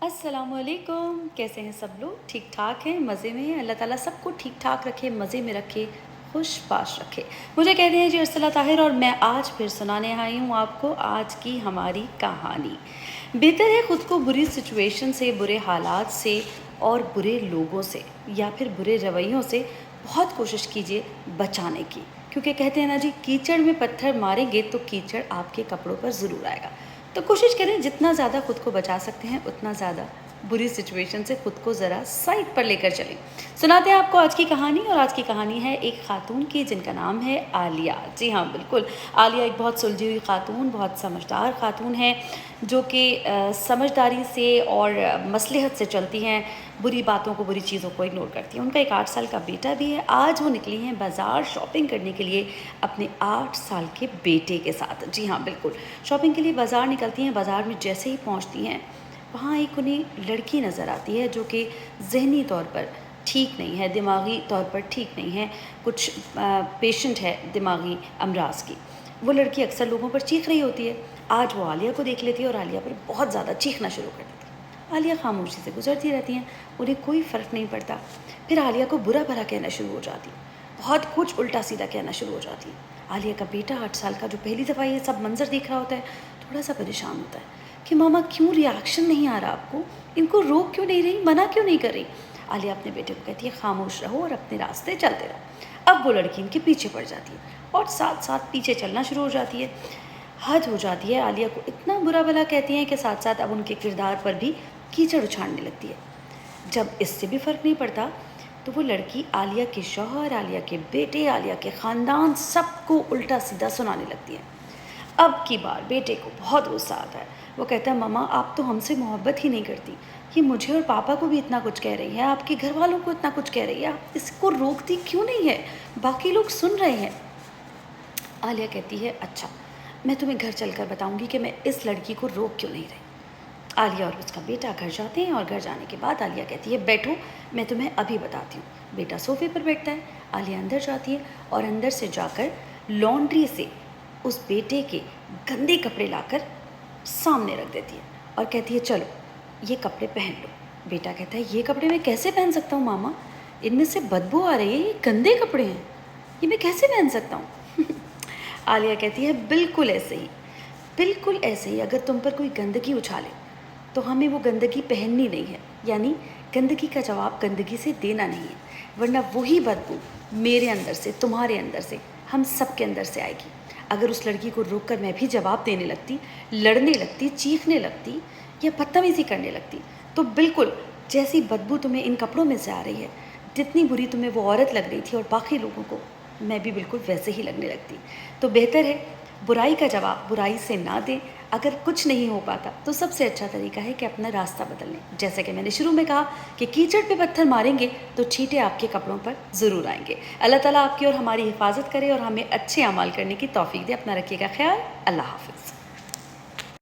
अस्सलाम वालेकुम। कैसे हैं सब लोग? ठीक ठाक हैं, मज़े में हैं। अल्लाह ताला सबको ठीक ठाक रखे, मज़े में रखे, खुश बाश रखे। मुझे कहते हैं जी अर्सला ताहिर, और मैं आज फिर सुनाने आई हूँ आपको आज की हमारी कहानी। बेहतर है ख़ुद को बुरी सिचुएशन से, बुरे हालात से और बुरे लोगों से या फिर बुरे रवैयों से बहुत कोशिश कीजिए बचाने की, क्योंकि कहते हैं ना जी, कीचड़ में पत्थर मारेंगे तो कीचड़ आपके कपड़ों पर ज़रूर आएगा। तो कोशिश करें जितना ज़्यादा ख़ुद को बचा सकते हैं उतना ज़्यादा बुरी सिचुएशन से ख़ुद को ज़रा साइड पर लेकर चलें। सुनाते हैं आपको आज की कहानी, और आज की कहानी है एक खातून की जिनका नाम है आलिया। जी हाँ, बिल्कुल, आलिया एक बहुत सुलझी हुई खातून, बहुत समझदार खातून है, जो कि समझदारी से और मसलहत से चलती हैं, बुरी बातों को, बुरी चीज़ों को इग्नोर करती हैं। उनका एक 8 साल का बेटा भी है। आज वो निकली हैं बाज़ार शॉपिंग करने के लिए अपने 8 साल के बेटे के साथ। जी हाँ, बिल्कुल, शॉपिंग के लिए बाज़ार निकलती हैं। बाज़ार में जैसे ही पहुंचती हैं, वहाँ एक उन्हें लड़की नज़र आती है जो कि ज़हनी तौर पर ठीक नहीं है, दिमागी तौर पर ठीक नहीं है, कुछ पेशेंट है दिमागी अमराज की। वो लड़की अक्सर लोगों पर चीख रही होती है। आज वो आलिया को देख लेती है और आलिया पर बहुत ज़्यादा चीखना शुरू कर देती है। आलिया खामोशी से गुजरती रहती हैं, उन्हें कोई फ़र्क नहीं पड़ता। फिर आलिया को बुरा भला कहना शुरू हो जाती है, बहुत कुछ उल्टा सीधा कहना शुरू हो जाती है। आलिया का बेटा 8 साल का, जो पहली दफ़ा ये सब मंज़र देख रहा होता है, थोड़ा सा परेशान होता है कि मामा क्यों रिएक्शन नहीं आ रहा आपको, इनको रोक क्यों नहीं रही, मना क्यों नहीं कर रही। आलिया अपने बेटे को कहती है खामोश रहो और अपने रास्ते चलते रहो। अब वो लड़की इनके पीछे पड़ जाती है और साथ साथ पीछे चलना शुरू हो जाती है। हद हो जाती है, आलिया को इतना बुरा भला कहती हैं कि साथ साथ अब उनके किरदार पर भी कीचड़ उछाड़ने लगती है। जब इससे भी फ़र्क नहीं पड़ता तो वो लड़की आलिया के शौहर, आलिया के बेटे, आलिया के ख़ानदान, सबको उल्टा सीधा सुनाने लगती है। अब की बार बेटे को बहुत गुस्सा आता है। वो कहता है मामा, आप तो हमसे मोहब्बत ही नहीं करती, ये मुझे और पापा को भी इतना कुछ कह रही है, आपके घर वालों को इतना कुछ कह रही है, आप इसको रोकती क्यों नहीं है, बाकी लोग सुन रहे हैं। आलिया कहती है अच्छा, मैं तुम्हें घर चलकर बताऊंगी कि मैं इस लड़की को रोक क्यों नहीं रही। आलिया और उसका बेटा घर जाते हैं और घर जाने के बाद आलिया कहती है बैठो, मैं तुम्हें अभी बताती हूँ। बेटा सोफे पर बैठता है, आलिया अंदर जाती है और अंदर से जाकर लॉन्ड्री से उस बेटे के गंदे कपड़े लाकर सामने रख देती है और कहती है चलो ये कपड़े पहन लो। बेटा कहता है ये कपड़े मैं कैसे पहन सकता हूँ मामा, इनमें से बदबू आ रही है, ये गंदे कपड़े हैं, ये मैं कैसे पहन सकता हूँ। आलिया कहती है बिल्कुल ऐसे ही, बिल्कुल ऐसे ही, अगर तुम पर कोई गंदगी उछाले तो हमें वो गंदगी पहननी नहीं है, यानी गंदगी का जवाब गंदगी से देना नहीं है, वरना वही बदबू मेरे अंदर से, तुम्हारे अंदर से, हम सब के अंदर से आएगी। अगर उस लड़की को रोककर मैं भी जवाब देने लगती, लड़ने लगती, चीखने लगती या बदतमीज़ी करने लगती, तो बिल्कुल जैसी बदबू तुम्हें इन कपड़ों में से आ रही है, जितनी बुरी तुम्हें वो औरत लग रही थी और बाकी लोगों को, मैं भी बिल्कुल वैसे ही लगने लगती। तो बेहतर है बुराई का जवाब बुराई से ना दें। अगर कुछ नहीं हो पाता तो सबसे अच्छा तरीका है कि अपना रास्ता बदल लें। जैसे कि मैंने शुरू में कहा कि कीचड़ पे पत्थर मारेंगे तो छींटे आपके कपड़ों पर ज़रूर आएंगे। अल्लाह ताला आपकी और हमारी हिफाजत करे और हमें अच्छे अमाल करने की तौफीक दे। अपना रखिएगा ख्याल। अल्लाह हाफ़िज़।